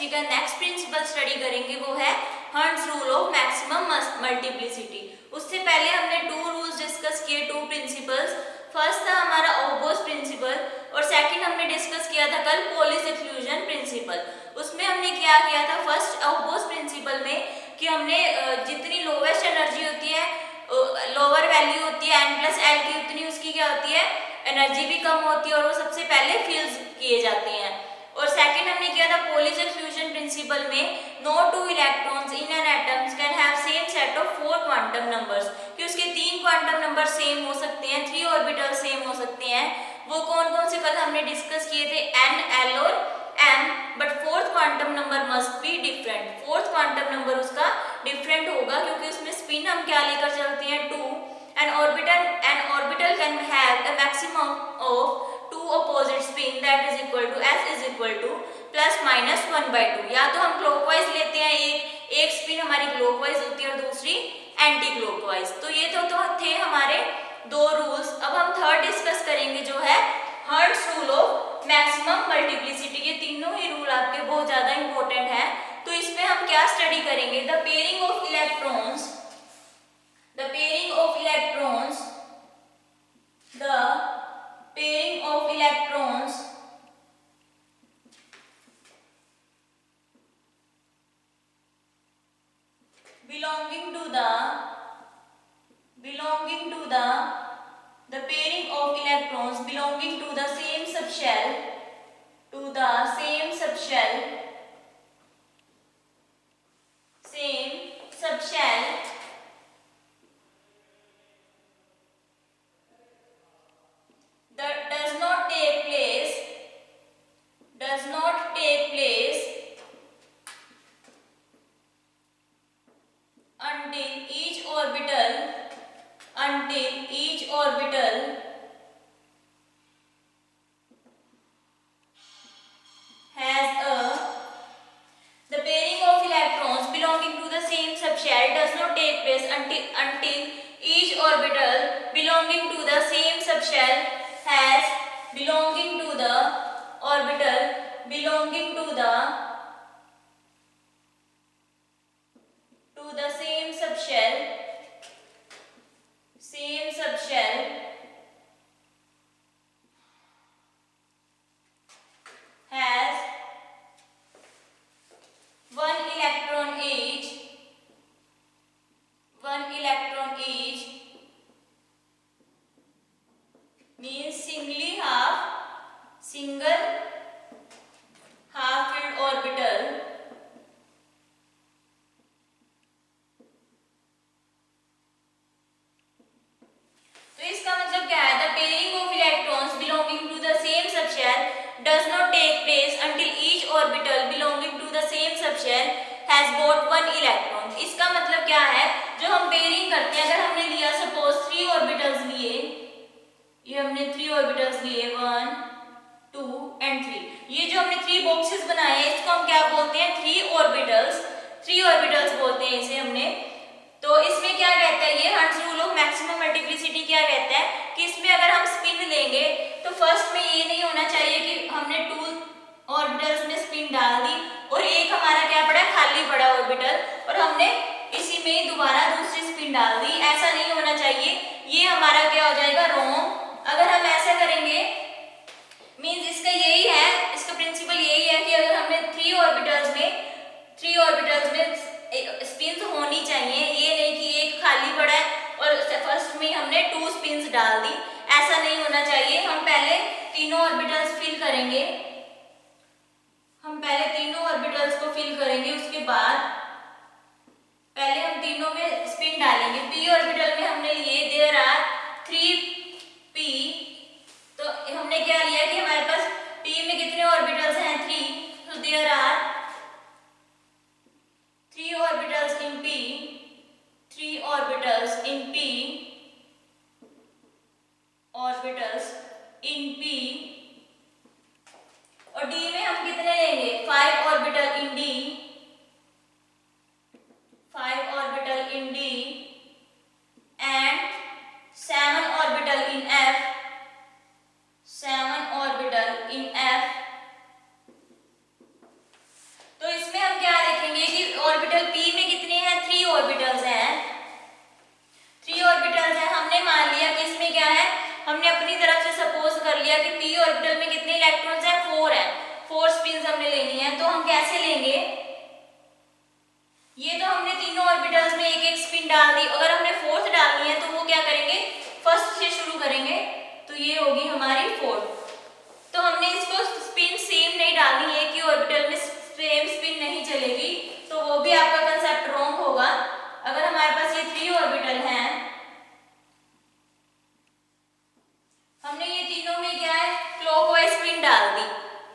Chemistry का next principle study करेंगे वो है hertz rule of maximum multiplicity. उससे पहले हमने टू रूल्स डिस्कस किए, टू प्रिंसिपल्स। फर्स्ट था हमारा ऑगोस प्रिंसिपल और सेकंड हमने डिस्कस किया था कल पॉलिस एक्सक्लूजन प्रिंसिपल। उसमें हमने क्या किया था, फर्स्ट ऑगोस प्रिंसिपल में कि हमने जितनी लोवेस्ट एनर्जी होती है, लोअर वैल्यू होती है n+l की, उतनी उसकी क्या होती है, एनर्जी भी कम होती है और वो सबसे पहले फ्यूज किए जाते हैं। और सेकंड हमने किया था पॉलिस एक्सक्लूजन प्रिंसिपल में no two electrons in an atoms can have same set of 4 quantum numbers, कि उसके 3 क्वांटम नंबर सेम हो सकते हैं, 3 ऑर्बिटल सेम हो सकते हैं। वो कौन कौन से कल हमने डिस्कस किए थे, n, l और m, but fourth quantum number must be different. Fourth quantum number उसका डिफरेंट होगा क्योंकि उसमें स्पिन हम क्या लेकर चलते हैं, 2। An orbital can have a maximum of 2 opposite spin that is equal to s is equal to plus minus 1/2। या तो हम क्लॉकवाइज लेते हैं, एक स्पिन हमारी क्लॉकवाइज होती है और दूसरी एंटी क्लॉकवाइज। तो ये तो थे हमारे दो रूल्स। अब हम थर्ड डिस्कस करेंगे जो है hertz rule of maximum multiplicity. ये तीनों ही रूल आपके बहुत ज्यादा इंपॉर्टेंट है। तो इसमें हम क्या स्टडी करेंगे, the pairing of electrons, the pairing of electrons, the pairing of electrons belonging to the pairing of electrons belonging to the same subshell, that does not take place until each orbital has a, the pairing of electrons belonging to the same subshell does not take place until each orbital belonging to the same subshell has belonging to the same subshell has one electron each, means single half filled orbital, तो इसका मतलब क्या है, the pairing of electrons belonging to the same subshell does not take place until each orbital belonging to the same subshell has got one electron. इसका मतलब क्या है, जो हम पेयरिंग करते हैं, अगर हमने लिया सपोज 3 ऑर्बिटल्स लिए, ये हमने 3 ऑर्बिटल्स लिए 1 2 एंड 3, ये जो हमने 3 बॉक्सेस बनाए हैं इसको हम क्या बोलते हैं, 3 ऑर्बिटल्स बोलते हैं इसे हमने। तो इसमें क्या कहता है, ये hertz rule of maximum multiplicity क्या कहता है कि इसमें अगर हम स्पिन लेंगे तो फर्स्ट में ये नहीं होना चाहिए कि हमने 2 ऑर्बिटल्स में स्पिन डाल दी और एक हमारा क्या पड़ा, खाली पड़ा ऑर्बिटल, और हमने इसी में ही दोबारा दूसरी स्पिन डाल दी। ऐसा नहीं होना चाहिए, ये हमारा क्या हो जाएगा, रॉन्ग। अगर हम ऐसा करेंगे मींस इसका यही है, इसका प्रिंसिपल यही है कि अगर हमने 3 ऑर्बिटल्स में स्पिन्स होनी चाहिए, ये नहीं कि एक खाली पड़ा है और फर्स्ट में हमने 2 स्पिन्स डाल दी, ऐसा नहीं होना चाहिए। हम पहले तीनों ऑर्बिटल्स फिल करेंगे, को फिल करेंगे, उसके बाद पहले हम तीनों में स्पिन डालेंगे। पी ऑर्बिटल में हमने लिए देयर आर 3p, तो हमने क्या लिया कि हमारे पास p में कितने ऑर्बिटल्स हैं, 3, तो there are 3 orbitals in p, 3 orbitals in p, और d में हम कितने लेंगे, 5 orbital in d, 5 orbital in d and 7 orbital in f, 7 orbital in f। तो हम कैसे लेंगे, ये तो हमने तीनों ऑर्बिटल्स में एक एक स्पिन डाल दी, अगर हमने फोर्थ डालनी है तो वो क्या करेंगे, फर्स्ट से शुरू करेंगे, तो ये होगी हमारी फोर्थ। तो हमने इसको स्पिन सेम नहीं डालनी है कि ऑर्बिटल में सेम स्पिन नहीं चलेगी, तो वो भी आपका कंसेप्ट रॉन्ग होगा। अगर हमारे पास ये 3 ऑर्बिटल हैं, हमने ये तीनों में क्या है, क्लॉकवाइज स्पिन डाल दी,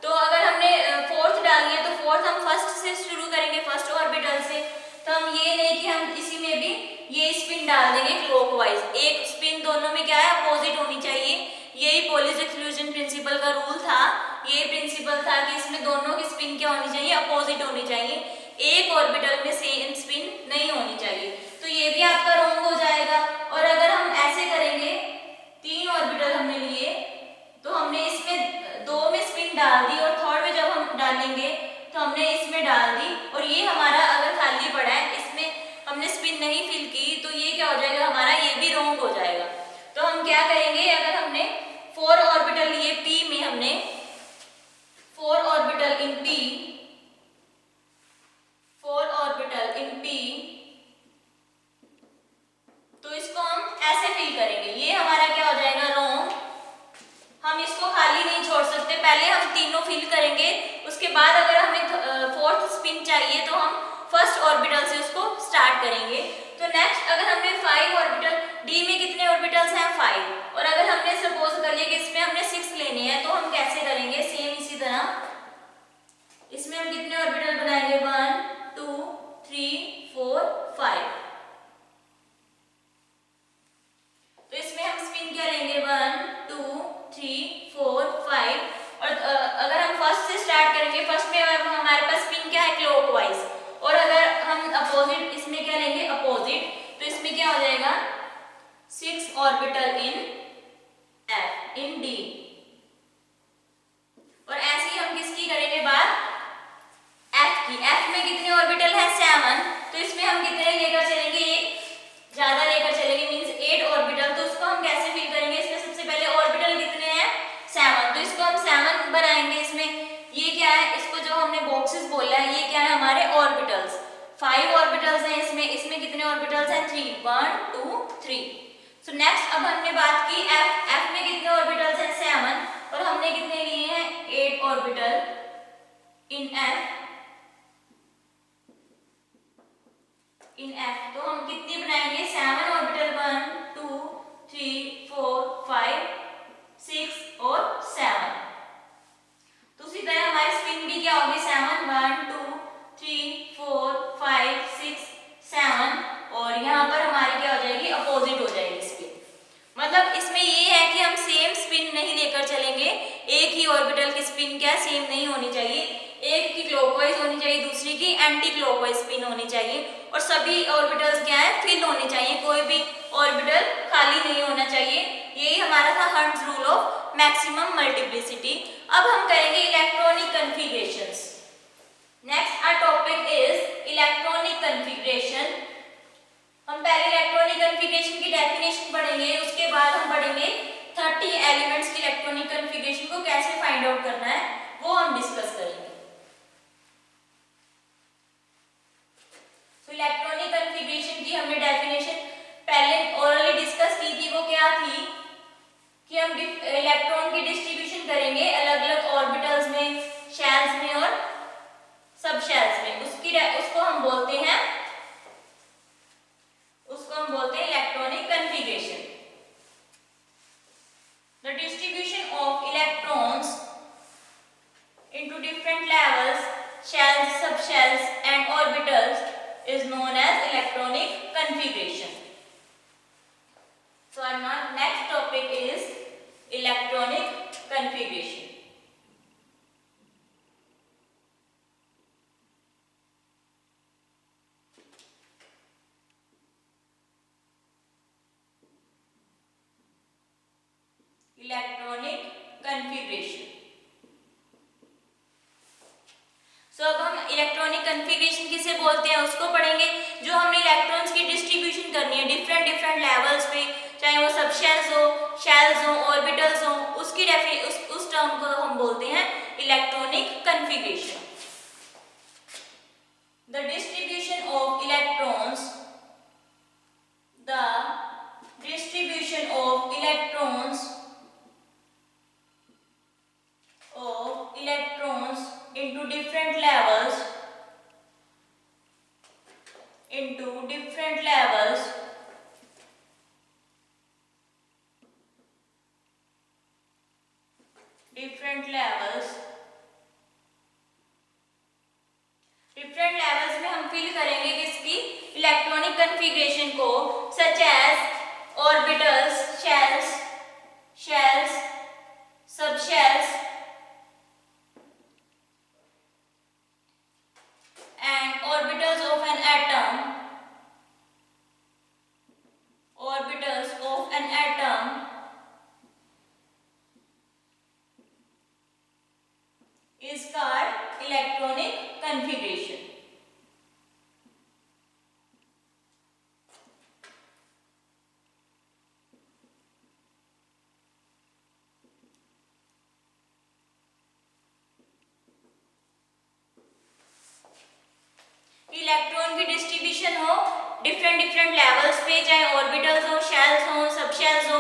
तो अगर हमने फोर्थ डालनी है तो फोर्थ हम फर्स्ट से शुरू करेंगे, फर्स्ट ऑर्बिटल से। तो हम ये नहीं कि हम इसी में भी ये स्पिन डाल देंगे क्लॉकवाइज, एक स्पिन दोनों में क्या है, अपोजिट होनी चाहिए। यही पॉलीज एक्सक्लूजन प्रिंसिपल का रूल था, ये प्रिंसिपल था कि इसमें दोनों की स्पिन क्या होनी चाहिए, अपोजिट होनी चाहिए, एक ऑर्बिटल में सेम स्पिन नहीं होनी चाहिए। तो ये भी आपका रॉन्ग हो जाएगा। और अगर हम ऐसे करेंगे, 3 ऑर्बिटल हमने लिए, तो हमने इसमें 2 में स्पिन डाल दी और थर्ड में जब हम डालेंगे तो हमने इसमें डाल दी, और ये हमारा अगर खाली पड़ा है, इसमें हमने स्पिन नहीं फिल की, तो ये क्या हो जाएगा हमारा, ये भी रॉन्ग हो जाएगा। तो हम क्या करेंगे, अगर हमने 4 ऑर्बिटल लिए p में, हमने 4 ऑर्बिटल इन p, 4 ऑर्बिटल इन p, तो इसको हम ऐसे फिल करेंगे, ये हमारा क्या हो जाएगा, रॉन्ग। हम इसको खाली नहीं छोड़ सकते, पहले हम तीनों फिल करेंगे, उसके बाद अगर हमें फोर्थ स्पिन चाहिए तो हम फर्स्ट ऑर्बिटल से उसको स्टार्ट करेंगे। तो नेक्स्ट अगर हमने 5 ऑर्बिटल, डी में कितने ऑर्बिटल्स हैं, 5, और अगर हमने सपोज कर लिया कि इसमें हमने 6 लेने हैं, तो हम कैसे करेंगे, सेम इसी तरह इसमें हम कितने ऑर्बिटल बनाएंगे, 1 2 3 4 5, तो इसमें हम स्पिन क्या लेंगे, 1 2 3 4 5, और अगर हम फर्स्ट से स्टार्ट करेंगे, फर्स्ट में हमारे पास स्पिन क्या है, क्लॉकवाइज, और अगर हम अपोजिट इसमें क्या लेंगे, अपोजिट, तो इसमें क्या हो जाएगा, 6 orbital in F in D, और ऐसे ही हम किसकी करेंगे बात, F की। F में कितने ऑर्बिटल है, 7, तो इसमें हम कितने लेकर चलेंगे, एक ज्यादा लेकर चलेंगे, मींस 8 ऑर्बिटल। तो उसको हम कैसे फिल करेंगे, इसमें सबसे पहले ऑर्बिटल कितने हैं, 7, तो इसको हम 7 बनाएंगे। इसमें ये क्या है, इसको जो हमने बॉक्सेस बोला है, ये क्या है, हमारे ऑर्बिटल्स, 5 ऑर्बिटल्स हैं इसमें, इसमें कितने ऑर्बिटल्स हैं, 3, 1 2 3। सो नेक्स्ट अब हमने बात की F में कितने ऑर्बिटल्स हैं, 7, और हमने कितने लिए हैं, 8 ऑर्बिटल इन F, तो हम कितनी बनाएंगे, 7 ऑर्बिटल, 1 2 3 4 5 6 और 7। तो उसी तरह हमारी स्पिन भी क्या होगी, 7 1 2 3 4 5 6 7, और यहाँ पर हमारी क्या हो जाएगी, अपोजिट हो जाएगी स्पिन। मतलब इसमें ये है कि हम सेम स्पिन नहीं लेकर चलेंगे, एक ही ऑर्बिटल की स्पिन क्या सेम नहीं होनी चाहिए, एक की क्लॉकवाइज होनी चाहिए, दूसरी की एंटी क्लॉकवाइज स्पिन होनी चाहिए, और सभी ऑर्बिटल्स क्या है, फिल होने चाहिए, कोई भी ऑर्बिटल खाली नहीं होना चाहिए। यही हमारा था Hund's rule of maximum multiplicity. अब हम करेंगे electronic configurations. Next our topic is electronic configuration. हम पहले इलेक्ट्रॉनिक कन्फिगरेशन की डेफिनेशन पढ़ेंगे, उसके बाद हम पढ़ेंगे 30 एलिमेंट्स की इलेक्ट्रॉनिक कन्फिगरेशन को कैसे फाइंड आउट करना है, वो हम डिस्कस करेंगे। तो इलेक्ट्रॉनिक कन्फिगरेशन की हमने डेफिनेशन पहले ऑरली डिस्कस की थी, वो क्या थी कि हम इलेक्ट्रॉन की डिस्ट्रीब्यूशन करेंगे अलग अलग ऑर्बिटल्स में, शेल्स में और सब शेल्स में, उसको हम बोलते हैं electronic configuration. The distribution of electrons into different levels, shells, subshells and orbitals is known as electronic configuration. So our next topic is electronic configuration. Electronic configuration. तो अब हम इलेक्ट्रॉनिक कन्फिगरेशन किसे बोलते हैं उसको पढ़ेंगे। जो हमने इलेक्ट्रॉन्स की डिस्ट्रीब्यूशन करनी है डिफरेंट लेवल्स पे, चाहे वो सब शेल्स हो ऑर्बिटल्स हो, उसकी उस टर्म को हम बोलते हैं electronic configuration. the distribution of electrons, the distribution of electrons into different levels, different levels में हम फिल करेंगे किसकी इलेक्ट्रॉनिक कन्फिग्रेशन को, such as orbitals, shells, sub shells and orbitals of an atom, is called electronic configuration. Electron की distribution हो different levels पे, चाहे orbitals हो, शेल्स हो, सब शेल्स हो,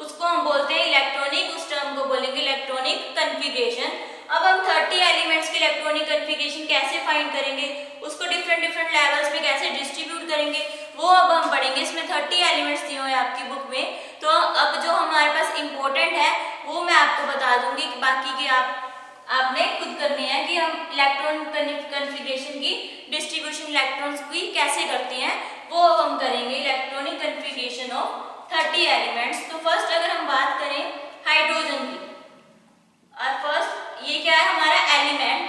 उसको हम बोलते हैं इलेक्ट्रॉनिक, उस टर्म को बोलेंगे इलेक्ट्रॉनिक कन्फिग्रेशन। अब हम 30 एलिमेंट्स की इलेक्ट्रॉनिक कन्फिग्रेशन कैसे फाइंड करेंगे, उसको डिफरेंट लेवल्स पे कैसे डिस्ट्रीब्यूट करेंगे, वो अब हम पढ़ेंगे। इसमें 30 एलिमेंट्स दिए हुए हैं आपकी बुक में, तो अब जो हमारे पास इंपॉर्टेंट है वो मैं आपको बता दूंगी, कि बाकी के आपने खुद करनी है कि हम इलेक्ट्रॉन कन्फिग्रेशन की डिस्ट्रीब्यूशन इलेक्ट्रॉन्स की कैसे करते हैं, वो अब हम करेंगे। Electronic configuration of 30 elements. तो फर्स्ट अगर हम बात करें हाइड्रोजन की, और फर्स्ट ये क्या है हमारा element,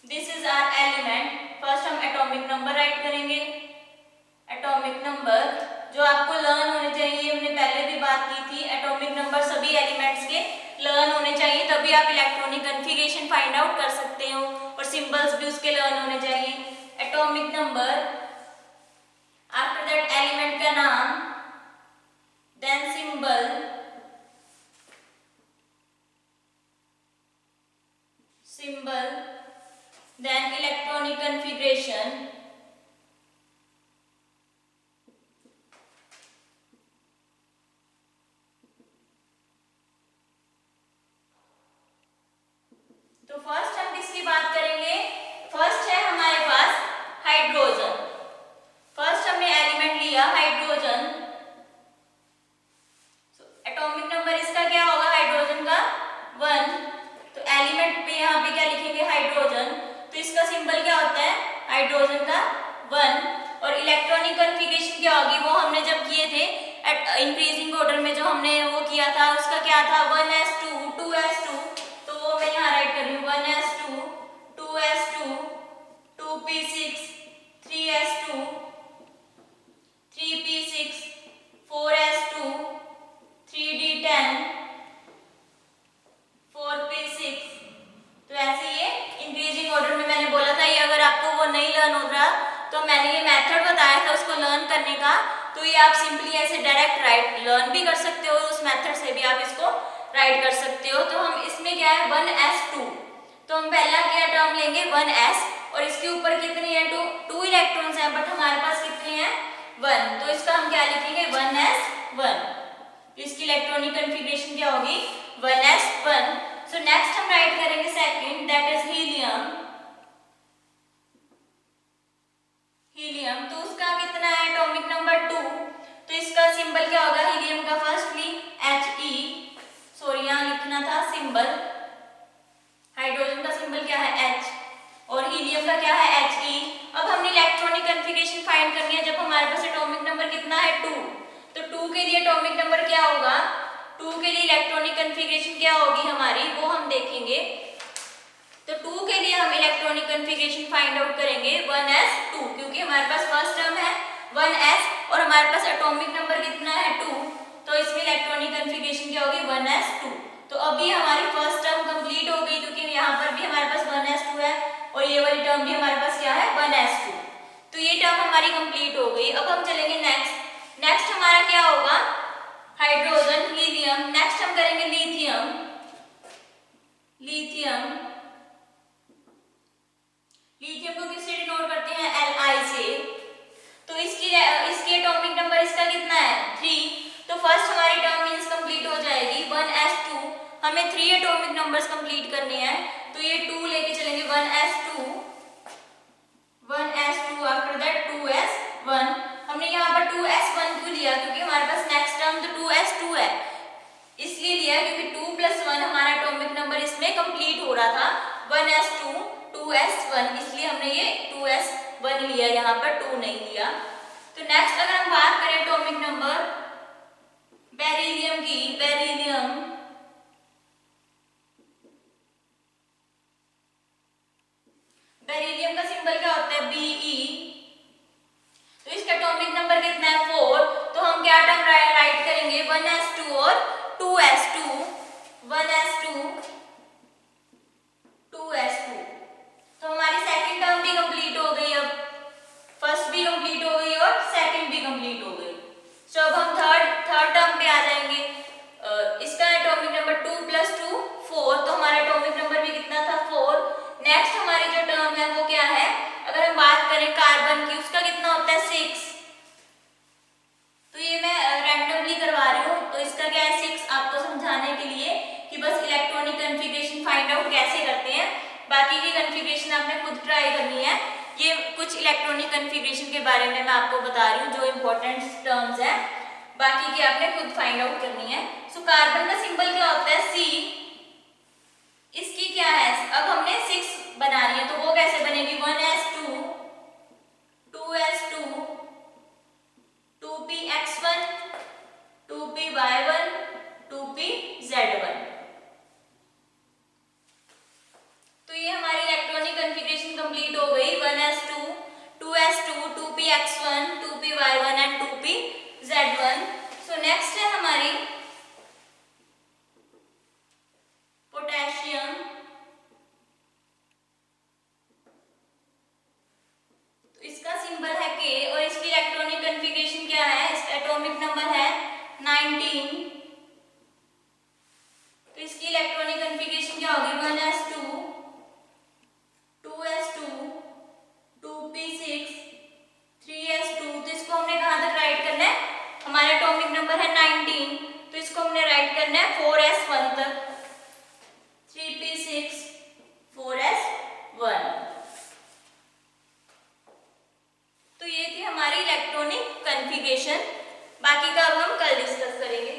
this is our element. First हम एटॉमिक नंबर राइट करेंगे। एटॉमिक नंबर जो आपको लर्न होने चाहिए, हमने पहले भी बात की थी, एटॉमिक नंबर सभी एलिमेंट्स के लर्न होने चाहिए, तभी आप इलेक्ट्रॉनिक कन्फिग्रेशन फाइंड आउट कर सकते हो, और सिंबल्स भी उसके लर्न होने चाहिए। Atomic number, after that element का नाम, then symbol, then electronic configuration, तो फर्स्ट हम किसकी बात करेंगे, फर्स्ट है हमारे पास हाइड्रोजन। फर्स्ट हमने एलिमेंट लिया हाइड्रोजन, एटॉमिक नंबर इसका क्या होगा हाइड्रोजन का 1, तो एलिमेंट पे यहाँ पे क्या लिखेंगे हाइड्रोजन, तो इसका सिंबल क्या होता है हाइड्रोजन का 1, और इलेक्ट्रॉनिक कन्फिग्रेशन क्या होगी, वो हमने जब किए थे एट इंक्रीजिंग ऑर्डर में, जो हमने वो किया था उसका क्या था 1s2 2s2, तो वो मैं यहाँ राइट कर रही हूँ 1s2 2s2 2p6 3s2 3p6 4s2 3d10 4p6, तो ऐसे ये इंक्रीजिंग ऑर्डर में मैंने बोला था। ये अगर आपको वो नहीं लर्न हो रहा, तो मैंने ये मेथड बताया था उसको लर्न करने का, तो ये आप सिंपली ऐसे डायरेक्ट राइट लर्न भी कर सकते हो, उस मेथड से भी आप इसको राइट कर सकते हो। तो हम इसमें क्या है 1s2, तो हम पहला क्या टर्म लेंगे 1s, और इसके ऊपर कितनी है 2 इलेक्ट्रॉन्स हैं, बट हमारे पास कितने हैं 1, तो इसका हम क्या लिखेंगे 1s1, इसकी इलेक्ट्रॉनिक कन्फिग्रेशन क्या होगी 1s1। सो नेक्स्ट हम राइट करेंगे second, that is helium. Helium तो उसका कितना है एटॉमिक नंबर 2, तो इसका सिंबल क्या होगा हीलियम का, फर्स्टली He, सॉरी यहाँ लिखना था सिंबल, हाइड्रोजन का सिंबल क्या है H, और हीलियम का क्या है He। अब हमने इलेक्ट्रॉनिक कन्फिग्रेशन फाइंड करनी है, जब हमारे पास एटॉमिक नंबर कितना है 2, तो 2 के लिए एटॉमिक नंबर क्या होगा, 2 के लिए इलेक्ट्रॉनिक कन्फिग्रेशन क्या होगी हमारी, वो हम देखेंगे। तो 2 के लिए हम इलेक्ट्रॉनिक कन्फिग्रेशन फाइंड आउट करेंगे 1s2, क्योंकि हमारे पास फर्स्ट टर्म है 1s और हमारे पास एटॉमिक नंबर कितना है 2, तो इसमें इलेक्ट्रॉनिक कन्फिग्रेशन क्या होगी 1s2। तो अभी हमारी फर्स्ट टर्म कंप्लीट हो गई, क्योंकि यहाँ पर भी हमारे पास 1s2 है, और ये वाली टर्म भी हमारे पास क्या है 1s2, तो ये टर्म हमारी कंप्लीट हो गई। अब हम चलेंगे नेक्स्ट हमारा क्या होगा हाइड्रोजन, हीलियम, नेक्स्ट हम करेंगे लिथियम। लिथियम को किससे डिनोट करते हमें 3 एटॉमिक नंबर्स कंप्लीट करने हैं, तो ये 2 लेके चलेंगे 1s2, 1s2, after that 2s1। हमने यहाँ पर 2s1 क्यों लिया, क्योंकि हमारे पास नेक्स्ट टर्म तो 2s2 है, इसलिए लिया क्योंकि 2 + 1 हमारा एटॉमिक नंबर इसमें कंप्लीट हो रहा था, 1s2 2s1, इसलिए हमने ये 2s1 लिया, यहाँ पर 2 नहीं लिया। तो नेक्स्ट अगर हम बात करें एटॉमिक नंबर बेरिलियम की, बेरिलियम का सिंबल क्या होता है, Be। तो इसका एटॉमिक नंबर कितना है, 4। तो हम क्या टर्म राइट करेंगे, 1s2 और 2s2, 1s2 2s2। तो हमारी सेकंड टर्म भी कंप्लीट हो गई, अब फर्स्ट भी कंप्लीट हो गई और सेकंड भी कंप्लीट हो गई। तो अब हम थर्ड टर्म पे आ जाएंगे। इसका एटॉमिक नंबर 2 + 2 4, तो हमारा एटॉमिक नंबर भी कितना था, 4। नेक्स्ट हमारी जो टर्म है वो क्या है, अगर हम बात करें कार्बन की, उसका कितना होता है, 6। तो ये मैं रैंडमली करवा रही हूँ, तो इसका क्या है, 6, आपको समझाने के लिए कि बस इलेक्ट्रॉनिक कन्फिगरेशन फाइंड आउट कैसे करते हैं, बाकी की कन्फिगरेशन आपने खुद ट्राई करनी है। ये कुछ इलेक्ट्रॉनिक कन्फिगरेशन के बारे में मैं आपको बता रही हूँ, जो इंपॉर्टेंट टर्म्स हैं, बाकी की आपने खुद फाइंड आउट करनी है। सो कार्बन का सिंबल क्या होता है, C। इसकी क्या है, अब हमने 6 बनानी है, तो वो कैसे बनेगी, 1s2 2s2 2px1 2py1 2pz1। तो ये हमारी इलेक्ट्रॉनिक कन्फिगरेशन कंप्लीट हो गई, 1s2 2s2 2px1 2py1 and 2pz1। So next है हमारी पोटेशियम। तो इसका सिंबल है K और इसकी इलेक्ट्रॉनिक कन्फिगरेशन क्या है, इसका एटॉमिक नंबर है 19। तो इसकी इलेक्ट्रॉनिक कन्फिगरेशन क्या होगी, 1s2 2s2 2p6 3s2। तो इसको हमने कहाँ तक राइट करना है, हमारा एटॉमिक नंबर है 19, तो इसको हमने राइट करना है 4s1 तक, 3p6 4s1। तो ये थी हमारी इलेक्ट्रॉनिक कन्फिगरेशन, बाकी का अब हम कल डिस्कस करेंगे।